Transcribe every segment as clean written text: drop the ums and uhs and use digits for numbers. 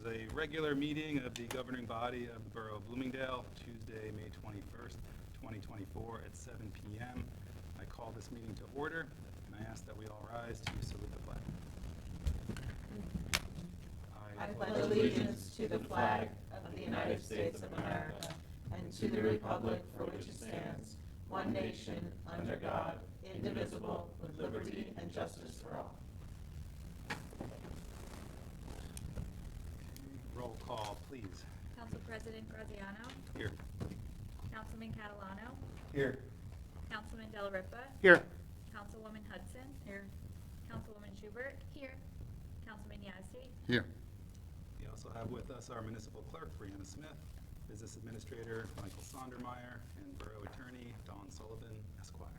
a regular meeting of the governing body of the Borough of Bloomingdale, Tuesday, May 21st, 2024 at 7 p.m. I call this meeting to order, and I ask that we all rise to salute the flag. I pledge allegiance to the flag of the United States of America and to the republic for which it stands, one nation, under God, indivisible, with liberty and justice for all. Roll call, please. Council President Graziano. Here. Councilman Catalano. Here. Councilman Del Ripa. Here. Councilwoman Hudson. Here. Councilwoman Schubert. Here. Councilman Yazdi. Here. We also have with us our municipal clerk, Brianna Smith, business administrator, Michael Sondermeyer, and borough attorney, Dawn Sullivan, Esquire.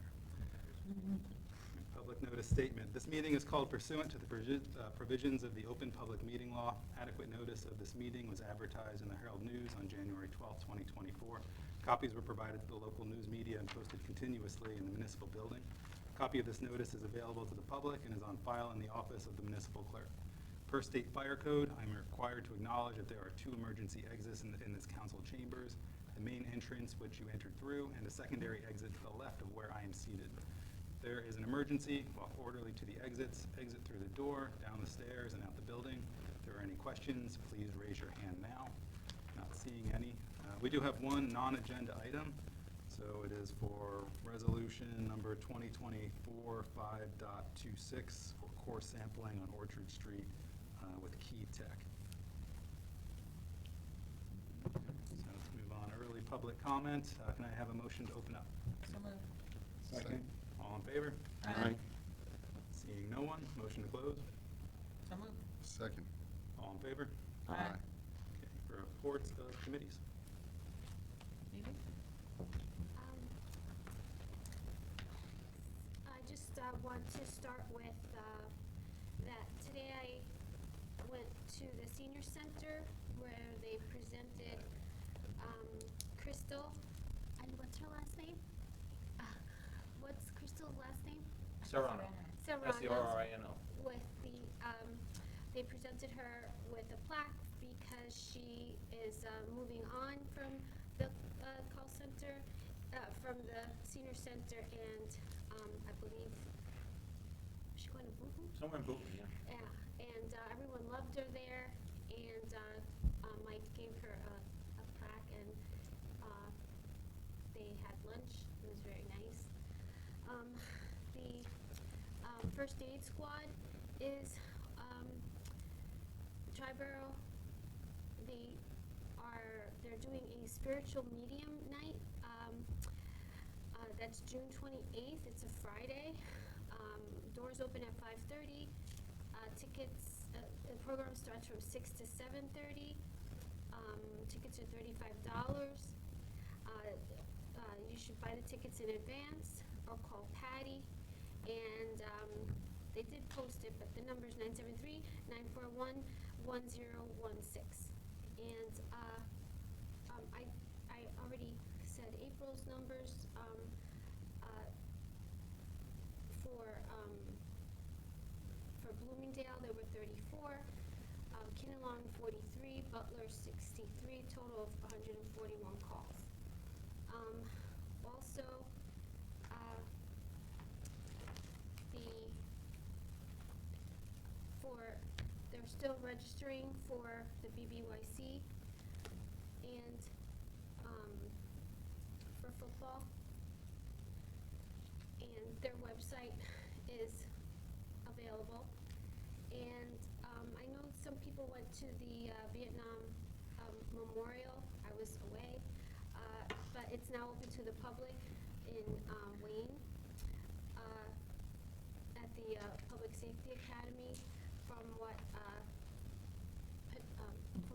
Public notice statement. This meeting is called pursuant to the provisions of the Open Public Meeting Law. Adequate notice of this meeting was advertised in the Herald News on January 12, 2024. Copies were provided to the local news media and posted continuously in the municipal building. A copy of this notice is available to the public and is on file in the office of the municipal clerk. Per state fire code, I'm required to acknowledge that there are two emergency exits in this council chambers, the main entrance which you entered through, and a secondary exit to the left of where I am seated. There is an emergency, walk orderly to the exits, exit through the door, down the stairs, and out the building. If there are any questions, please raise your hand now. Not seeing any. We do have one non-agenda item, so it is for resolution number 2024-5.26 for core sampling on Orchard Street with Key Tech. So let's move on. Early public comment. Can I have a motion to open up? So moved. Second. All in favor? Aye. Seeing no one, motion to close. So moved. Second. All in favor? Aye. Okay, for reports of committees. I just want to start with that today I went to the senior center where they presented Crystal, and what's her last name? What's Crystal's last name? Serrano. Serrano. S-E-R-R-I-N-O. With the, they presented her with a plaque because she is moving on from the call center, from the senior center, and I believe she's going to Boonton? Somewhere in Boonton, yeah. Yeah, and everyone loved her there, and Mike gave her a plaque, and they had lunch. It was very nice. The first aid squad is Triborough. They're doing a spiritual medium night. That's June 28th. It's a Friday. Doors open at 5:30. Tickets. The program starts from 6 to 7:30. Tickets are $35. You should buy the tickets in advance or call Patty. And they did post it, but the number is 973-941-1016. And I already said April's numbers. For Bloomingdale, there were 34. Kinnelon 43, Butler 63, total of 141 calls. Also, they're still registering for the BBYC and for football, and their website is available. And I know some people went to the Vietnam Memorial. I was away, but it's now open to the public in Wayne at the Public Safety Academy. From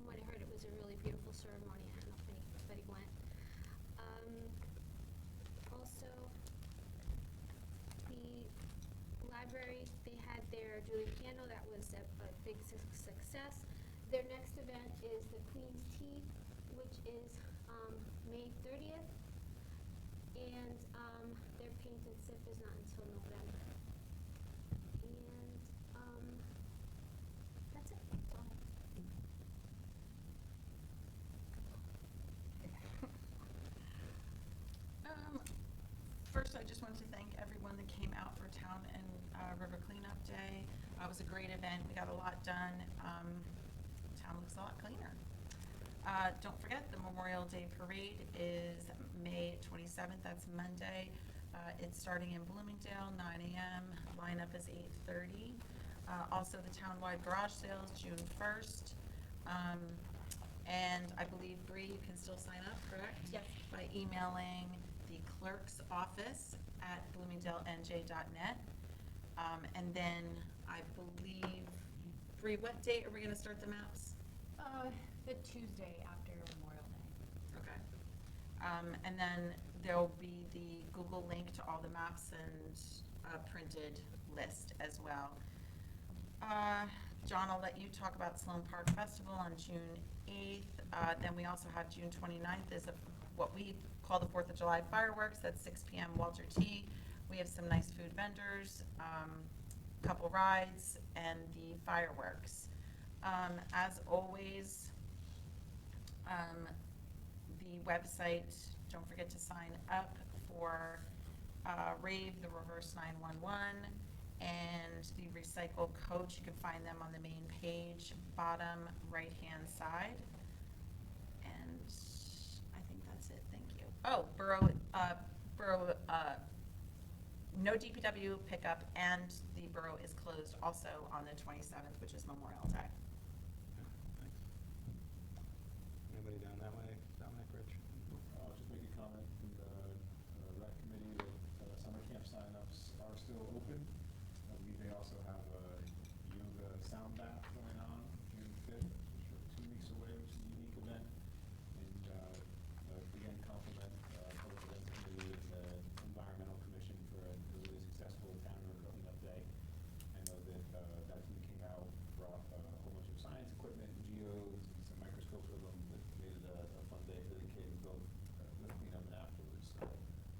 what I heard, it was a really beautiful ceremony. I don't know if anybody went. Also, the library, they had their Julie Piano. That was a big success. Their next event is the Queen's Tea, which is May 30th, and their paint and sip is not until November. And that's it. That's all I have. first, I just wanted to thank everyone that came out for Town and River Cleanup Day. It was a great event. We got a lot done. Town looks a lot cleaner. Don't forget, the Memorial Day Parade is May 27th. That's Monday. It's starting in Bloomingdale, 9 a.m. Lineup is 8:30. Also, the townwide garage sales, June 1st. And I believe, Bree, you can still sign up, correct? Yes. By emailing the clerk's office at bloomingdalenj.net. And then I believe, Bree, what date are we gonna start the maps? The Tuesday after Memorial Day. Okay. And then there'll be the Google link to all the maps and a printed list as well. John, I'll let you talk about Sloan Park Festival on June 8th. Then we also have June 29th is what we call the 4th of July fireworks. That's 6 p.m. Walter T. We have some nice food vendors, couple rides, and the fireworks. As always, the website, don't forget to sign up for RAVE, the Reverse 911, and the Recycle Coach. You can find them on the main page, bottom right-hand side. And I think that's it, thank you. Oh, Borough, no DPW pickup, and the Borough is closed also on the 27th, which is Memorial Day. Thanks. Anybody down that way? Dominic, Rich? I'll just make a comment from the rec committee that summer camp signups are still open. I believe they also have a yoga sound bath going on June 5th, which are 2 weeks away, which is a unique event. And again, compliment both events committee and the environmental commission for a really successful town river cleanup day. I know that that team came out, brought a whole bunch of science equipment, geos, and some microscopes with them that made it a fun day for the kids, both the cleanup and afterwards. So,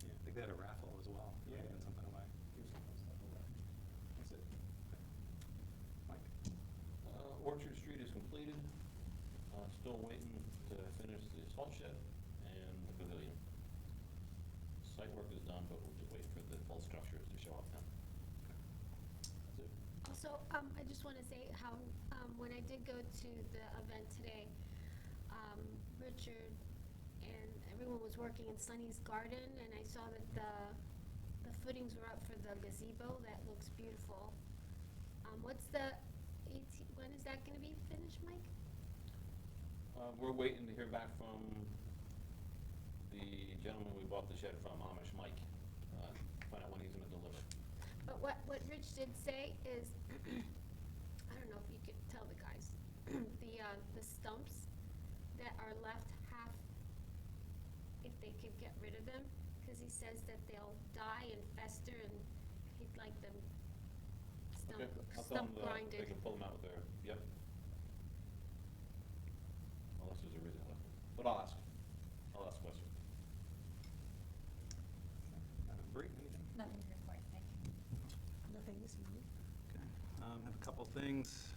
Yeah, I think they had a raffle as well. Yeah. Giving something away. give some fun stuff away. That's it. Mike? Orchard Street is completed. Still waiting to finish the salt shed and the pavilion. Site work is done, but we're just waiting for the full structures to show up now. That's it. Also, I just want to say how, when I did go to the event today, Richard and everyone was working in Sunny's garden, and I saw that the footings were up for the gazebo. That looks beautiful. What's the when is that going to be finished, Mike? We're waiting to hear back from the gentleman we bought the shed from, Amish Mike, find out when he's gonna deliver. But what Rich did say is, I don't know if you could tell the guys, the stumps that are left half, if they could get rid of them, because he says that they'll die and fester, and he'd like them Okay, I'll tell stump them grinded. they can pull them out with their, yep. Unless there's a reason left, but I'll ask a question. Bree, anything? Nothing to report, thank you. Nothing this evening. Okay, have a couple things.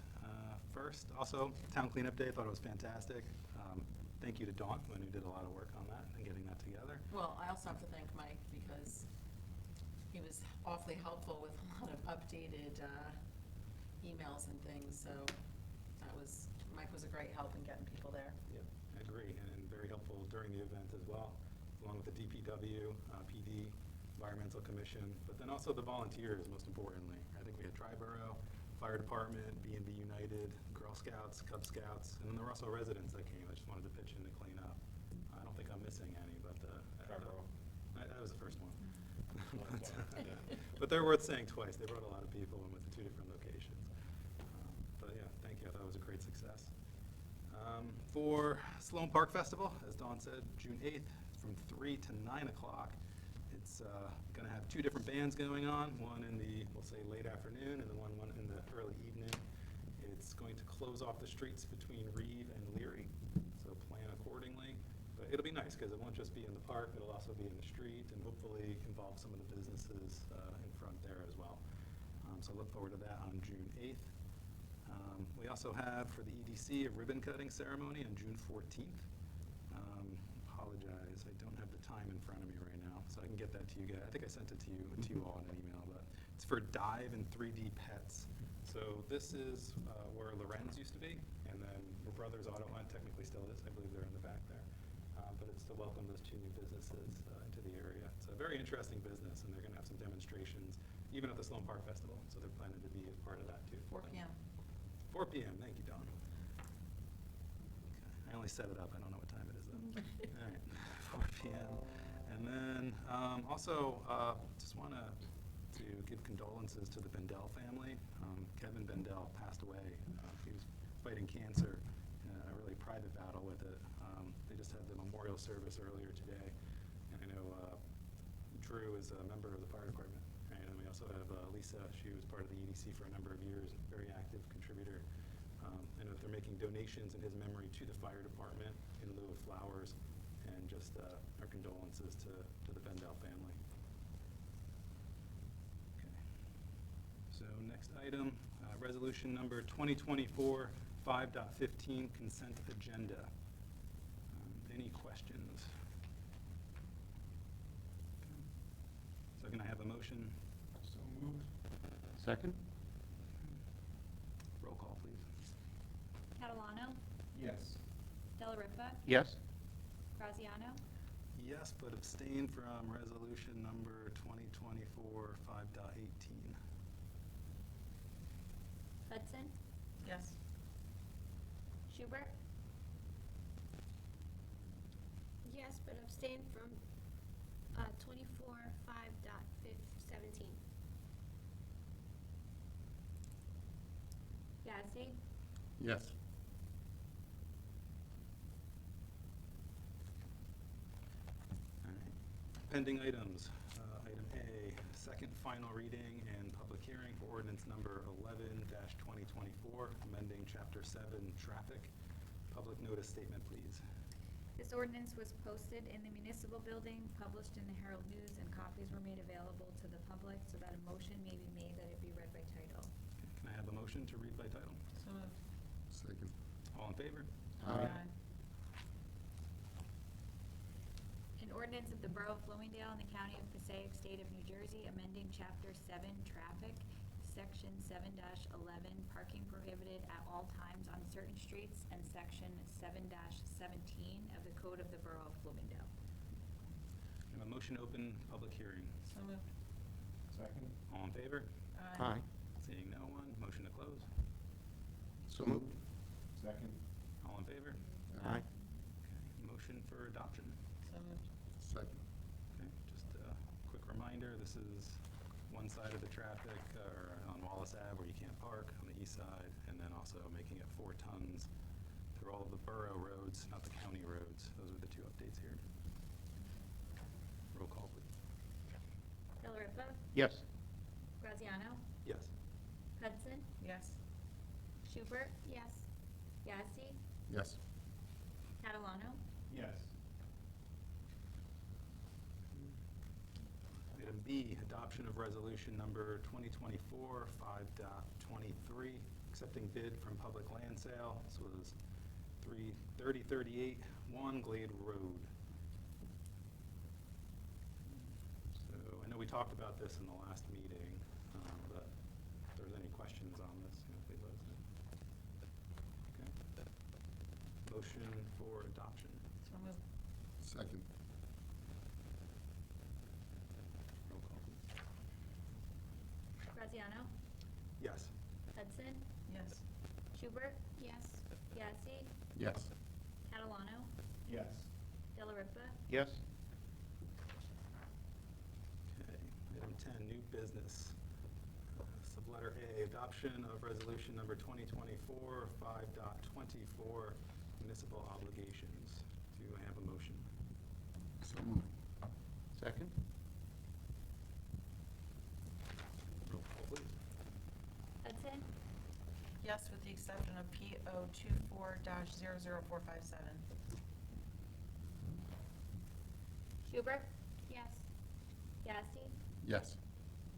First, also, Town Cleanup Day, I thought it was fantastic. Thank you to Dawn, who did a lot of work on that and getting that together. Well, I also have to thank Mike because he was awfully helpful with a lot of updated emails and things, so Mike was a great help in getting people there. Yep, I agree, and very helpful during the event as well, along with the DPW, PD, Environmental Commission, but then also the volunteers, most importantly. I think we had Triborough, Fire Department, B&B United, Girl Scouts, Cub Scouts, and then there were also residents that came. I just wanted to pitch in to clean up. I don't think I'm missing any, but Triborough. that was the first one. But they're worth saying twice. They brought a lot of people in with the 2 different locations. But yeah, thank you. I thought it was a great success. For Sloan Park Festival, as Dawn said, June 8th, from 3 to 9 o'clock. It's going to have 2 different bands going on, one in the, we'll say, late afternoon, and then one in the early evening. It's going to close off the streets between Reeve and Leary, so plan accordingly. But it'll be nice, because it won't just be in the park, it'll also be in the street, and hopefully involve some of the businesses in front there as well. So look forward to that on June 8th. We also have, for the EDC, a ribbon cutting ceremony on June 14th. apologize, I don't have the time in front of me right now, so I can get that to you guys. I think I sent it to you all in an email, but it's for Dive and 3D Pets. So this is where Lorenz used to be, and then your brother's auto hunt technically still is. I believe they're in the back there. But it's to welcome those two new businesses into the area. It's a very interesting business, and they're going to have some demonstrations, even at the Sloan Park Festival. So they're planning to be a part of that too. 4 p.m. 4 p.m. Thank you, Dawn. Okay. I only set it up. I don't know what time it is though. All right, 4 p.m. And then also just want to give condolences to the Bendel family. Kevin Bendel passed away. He was fighting cancer in a really private battle with it. They just had the memorial service earlier today. And I know Drew is a member of the fire department. Right? And we also have Lisa. She was part of the EDC for a number of years, very active contributor. I know that they're making donations in his memory to the fire department in lieu of flowers, and just our condolences to the Bendel family. Okay. So next item, resolution number 2024 5.15 consent agenda. Any questions? Okay. So can I have a motion? So moved. Second? Roll call, please. Catalano, Yes. Delariva, Yes. Graziano, Yes, but abstain from resolution number 2024 5.18. Hudson, Yes. Schubert, Yes, but abstain from 24/5.17. Yazdi, Yes. All right. Pending items. Item A, second final reading and public hearing for ordinance number 11-2024, amending Chapter 7 Traffic. Public notice statement, please. This ordinance was posted in the municipal building, published in the Herald News, and copies were made available to the public so that a motion may be made that it be read by title. Okay, can I have a motion to read by title? So moved. Second. All in favor? Aye. An ordinance of the Borough of Bloomingdale in the County of Passaic, State of New Jersey, amending Chapter 7 Traffic, Section 7-11, parking prohibited at all times on certain streets, and Section 7-17 of the Code of the Borough of Bloomingdale. Can I have a motion to open public hearing? So moved. Second. All in favor? Aye. Seeing no one, motion to close. So moved. Second. All in favor? Aye. Okay, motion for adoption. So moved. Second. Okay, just a quick reminder, this is one side of the traffic, or on Wallace Ave where you can't park, on the east side, and then also making it 4 tons through all of the borough roads, not the county roads. Those are the two updates here. Roll call, please. Delariva, Yes. Graziano, Yes. Hudson, Yes. Schubert, Yes. Yazdi, Yes. Catalano, Yes. Item B, adoption of resolution number 2024 5.23, accepting bid from public land sale. This was 3038 1 Glade Road. So I know we talked about this in the last meeting, but if there's any questions on this, please let us know. Okay. Motion for adoption. So moved. Second. Roll call, please. Graziano, Yes. Hudson, Yes. Schubert, Yes. Yazdi, Yes. Catalano, Yes. Delariva, Yes. Okay, item 10, new business. Subletter A, adoption of resolution number 2024 5.24, municipal obligations. Do I have a motion? So moved. Second? Roll call, please. Hudson, Yes, with the exception of PO 24-00457. Schubert, Yes. Yazdi, Yes.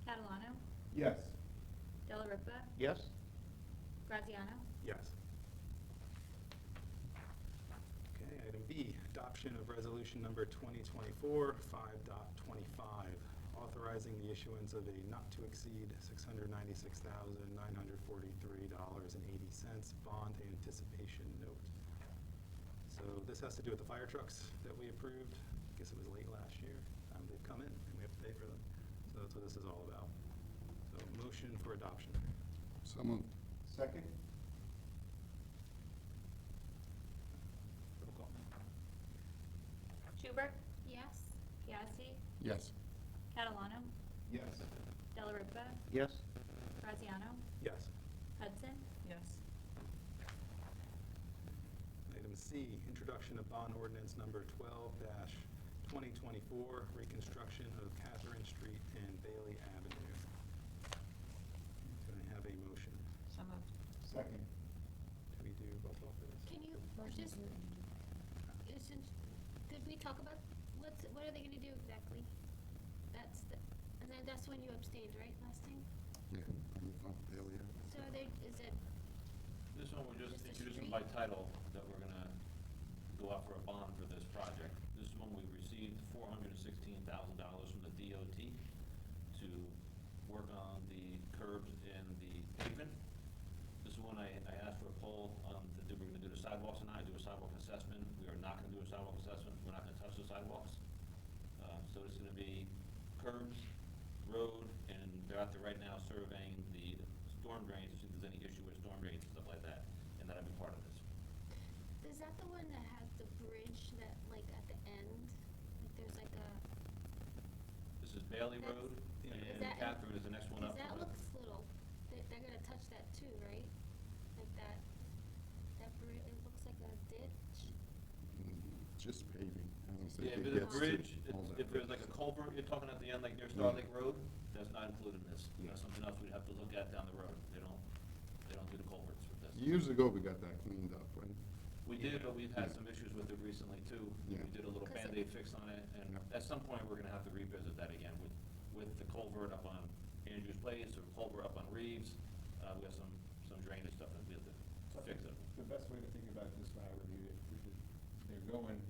Catalano, Yes. Delariva, Yes. Graziano, Yes. Okay, item B, adoption of resolution number 2024 5.25, authorizing the issuance of a not-to-exceed $696,943.80 bond anticipation note. So this has to do with the fire trucks that we approved. I guess it was late last year. They've come in, and we have to pay for them. So that's what this is all about. So motion for adoption. So moved. Second? Roll call. Schubert, Yes. Piazzi, Yes. Catalano, Yes. Delariva, Yes. Graziano, Yes. Hudson, Yes. Item C, introduction of bond ordinance number 12-2024, reconstruction of Catherine Street and Bailey Avenue. Do I have a motion? So moved. Second? Do we do roll call for this? Can you just, did we talk about, what are they gonna do exactly? That's the, and then that's when you abstained, right, last time? Yeah, on the front Bailey. So they, is it, This one, we're just Just a introducing street? by title that we're gonna go out for a bond for this project. This one, we received $416,000 from the DOT to work on the curbs and the pavement. This is one I asked for a poll, we're gonna do the sidewalks and do a sidewalk assessment. We are not gonna do a sidewalk assessment, we're not gonna touch the sidewalks. So it's gonna be curbs, road, and they're out there right now surveying the storm drains, to see if there's any issue with storm drains and stuff like that, and that'll be part of this. is that the one that has the bridge that, like, at the end? Like, there's like a, This is Bailey That's- Road, Yeah. Is and that- Catherine is the next one cause up. that looks little, they're gonna touch that too, right? Like that bridge, it looks like a ditch. Just paving. I don't think Yeah, it but the gets to bridge, all that if there's like a bridge. culvert, you're talking at the end, like near Yeah. Star Lake Road, that's not included in this. Yeah. That's something else we'd have to look at down the road. They don't do the culverts with this. Years ago, we got that cleaned up, right? We did, but we've had Yeah. some issues with it recently too. Yeah. We did a little 'Cause it- Band-Aid fix on it, and Yeah. at some point, we're gonna have to revisit that again with the culvert up on Andrews Place or culvert up on Reeves. We have some drainage stuff that we have to fix it. The best way to think about this when I reviewed it, they're going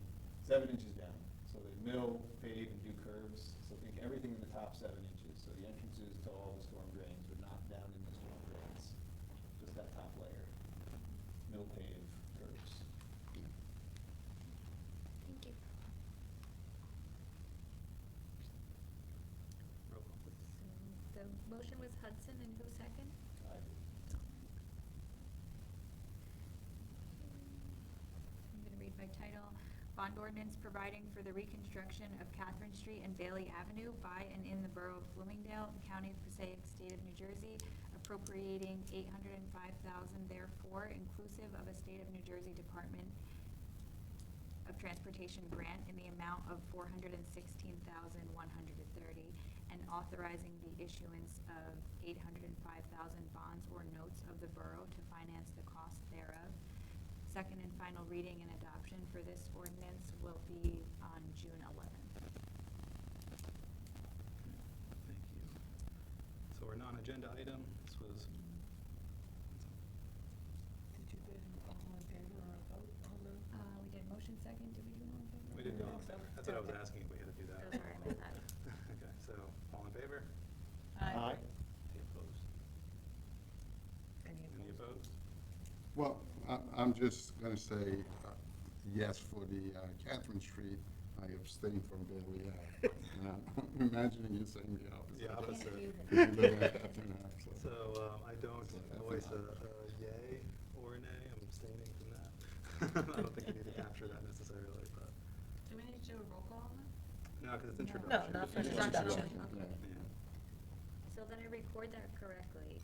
7 inches down. So they mill, pave, and do curbs. So think everything in the top 7 inches. So the entrances to all the storm drains, but not down in the storm drains. Just that top layer. Mill, pave, curbs. Thank you. Roll call, please. So the motion was Hudson, and who second? I did. I'm gonna read by title. Bond ordinance providing for the reconstruction of Catherine Street and Bailey Avenue by and in the Borough of Bloomingdale, County of Passaic, State of New Jersey, appropriating $805,000 therefore, inclusive of a State of New Jersey Department of Transportation grant in the amount of $416,130, and authorizing the issuance of 805,000 bonds or notes of the borough to finance the cost thereof. Second and final reading and adoption for this ordinance will be on June 11th. Thank you. So our non-agenda item, this was, Did you do all in favor or vote on the? We did motion second, did we do all in favor? we did go on favor. That's what I was asking, if we had to do that. Oh, sorry, I missed that. Okay, so all in favor? Aye. Any opposed? Any Any opposed? Well, I'm just gonna say yes for the Catherine Street. I abstain from Bailey Ave. And I'm imagining you saying the opposite. The opposite. Because you live in Catherine Ave, so. So I don't So voice a definitely. yay or a nay, I'm abstaining from that. I don't think we need to capture that necessarily, but, Do we need to do a roll call on that? no, because it's No. introduction. No, not for It's introduction. Yeah. Yeah. So then I record that correctly.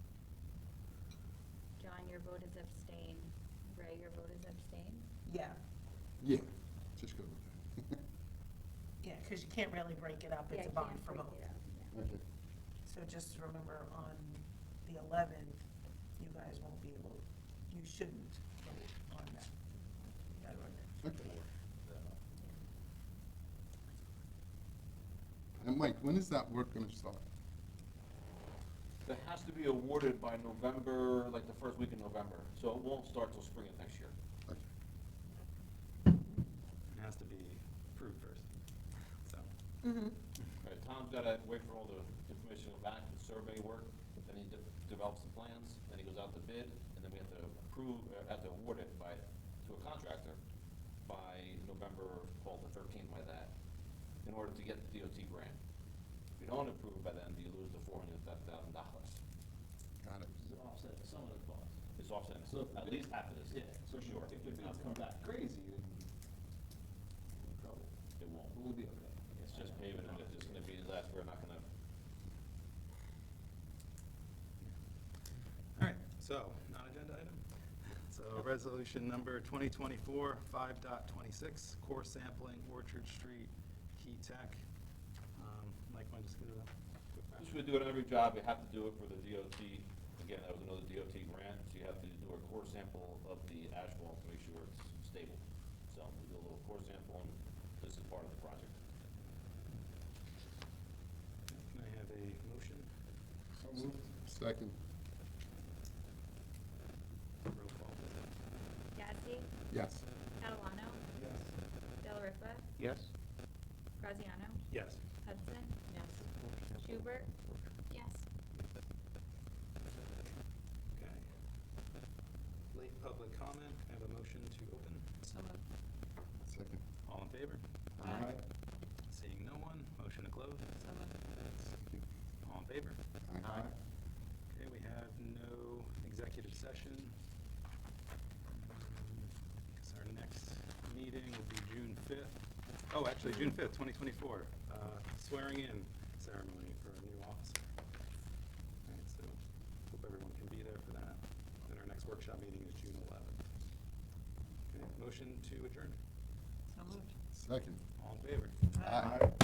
John, your vote is abstain. Ray, your vote is abstain. Yeah, Yeah, just go with that. yeah, because you can't really break it up. It's Yeah, a bond can't for break both. it up, yeah. Okay. So just remember on the 11th, you guys won't be able, you shouldn't vote on that. That ordinance. Okay. And Mike, when is that work gonna start? That has to be awarded by November, like the first week in November, so it won't start till spring of next year. Okay. has to be approved first, so. Mm-hmm. Right, Tom's gotta wait for all the information to come back, the survey work, then he develops the plans, then he goes out to bid, and then we have to have to award it to a contractor by November, called the 13th by that, in order to get the DOT grant. If you don't approve by then, you lose the $400,000. Got it. This is offset some of the cost. It's offsetting, So at least half of this, Yeah, so for sure. if the bids come back crazy, then we're in trouble. It won't. We'll be okay. It's just paving, and if it's gonna be less, we're not gonna. All right, so, non-agenda item. So, resolution number 2024 5.26, core sampling, Orchard Street, Key Tech. Mike, want to just give it a quick Just background? gonna do it on every job, you have to do it for the DOT. Again, that was another DOT grant, so you have to do a core sample of the asphalt to make sure it's stable. So we do a little core sample, and this is part of the project. Can I have a motion? So moved. Second. Roll call, please. Yazdi, Yes. Catalano, Yes. Delariva, Yes. Graziano, Yes. Hudson, Yes. Schubert, Yes. Okay. Late public comment, can I have a motion to open? So moved. Second. All in favor? Aye. Seeing no one, motion to close? So moved. Second. All in favor? Aye. Okay, we have no executive session. So our next meeting will be June 5th. Oh, actually, June 5th, 2024, swearing in ceremony for a new officer. All right, so hope everyone can be there for that. And our next workshop meeting is June 11th. Okay, motion to adjourn. So moved. Second. All in favor? Aye.